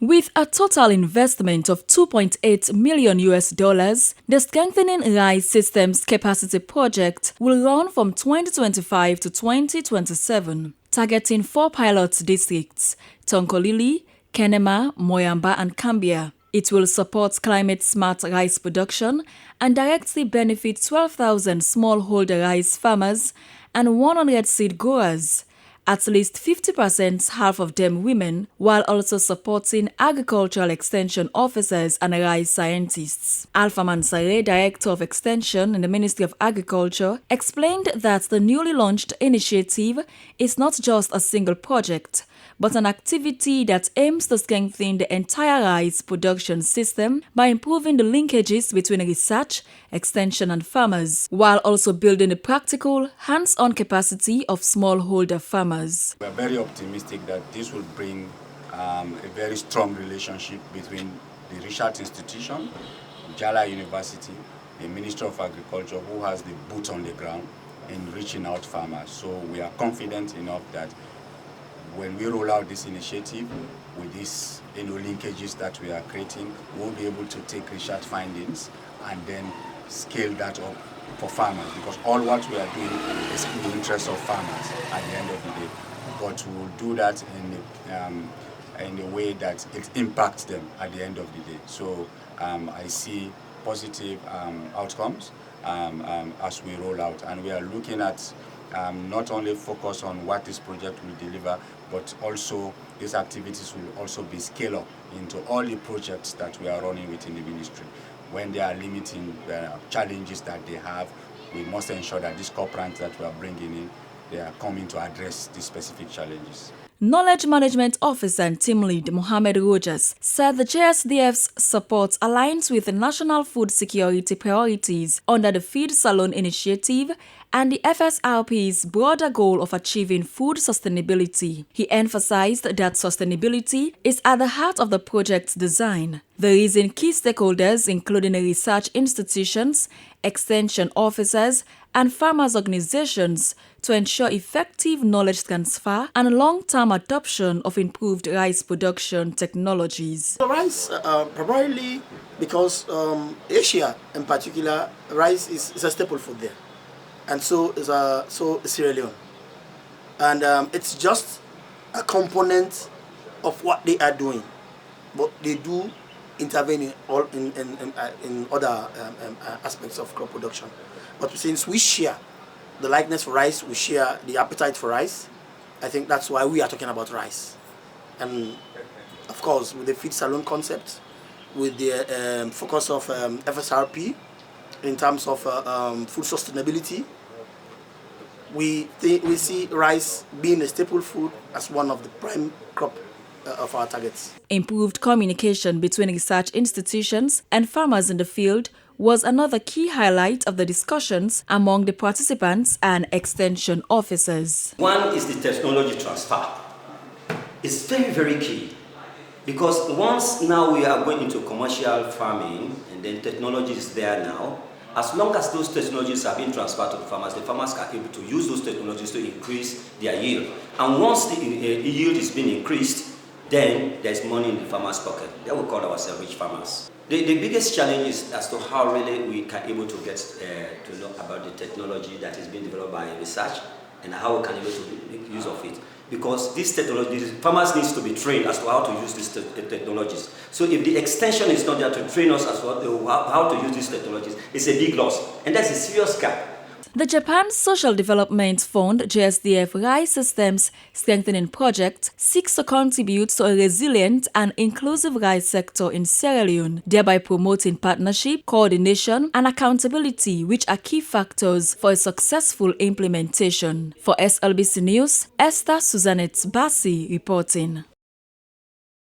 With a total investment of $2.8 million, the Strengthening Rice Systems Capacity Project will run from 2025 to 2027, targeting 4 pilot districts: Tonkolili, Kenema, Moyamba, and Kambia. It will support climate-smart rice production and directly benefit 12,000 smallholder rice farmers and 100 seed growers, at least 50%, half of them women, while also supporting agricultural extension officers and rice scientists. Alpha Mansare, Director of Extension in the Ministry of Agriculture, explained that the newly launched initiative is not just a single project, but an activity that aims to strengthen the entire rice production system by improving the linkages between research, extension, and farmers, while also building the practical, hands-on capacity of smallholder farmers. We are very optimistic that this will bring a very strong relationship between the research institution, Jala University, the Ministry of Agriculture, who has the boots on the ground in reaching out farmers. So we are confident enough that when we roll out this initiative with these linkages that we are creating, we'll be able to take research findings and then scale that up for farmers, because all what we are doing is in the interest of farmers at the end of the day. But we'll do that in a way that it impacts them at the end of the day. So I see positive outcomes as we roll out, and we are looking at not only focus on what this project will deliver, but also these activities will also be scaled up into all the projects that we are running within the ministry. When they are limiting challenges that they have, we must ensure that these corporates that we are bringing in, they are coming to address these specific challenges. Knowledge Management Officer and Team Lead Mohammed Rogers said the JSDF's support aligns with the national food security priorities under the Feed Salon initiative and the FSRP's broader goal of achieving food sustainability. He emphasized that sustainability is at the heart of the project's design. The reason key stakeholders, including research institutions, extension officers, and farmers' organizations, to ensure effective knowledge transfer and long-term adoption of improved rice production technologies. The rice, primarily because Asia in particular, rice is a staple food there. And so is Sierra Leone. And it's just a component of what they are doing. But they do intervene in other aspects of crop production. But since we share the likeness for rice, we share the appetite for rice, I think that's why we are talking about rice. And of course, with the Feed Salon concept, with the focus of FSRP in terms of food sustainability, we see rice being a staple food as one of the prime crop of our targets. Improved communication between research institutions and farmers in the field was another key highlight of the discussions among the participants and extension officers. One is the technology transfer. It's very, very key, because once now we are going into commercial farming and then technology is there now, as long as those technologies are being transferred to the farmers are able to use those technologies to increase their yield. And once the yield is being increased, then there's money in the farmer's pocket. That we call ourselves rich farmers. The biggest challenge is as to how really we can able to get to know about the technology that is being developed by research and how we can able to make use of it. Because these technologies, farmers need to be trained as to how to use these technologies. So if the extension is not there to train us as to how to use these technologies, it's a big loss. And that's a serious gap. The Japan Social Development Fund JSDF Rice Systems Strengthening Project seeks to contribute to a resilient and inclusive rice sector in Sierra Leone, thereby promoting partnership, coordination, and accountability, which are key factors for a successful implementation. For SLBC News, Esther Suzanette Bassi reporting.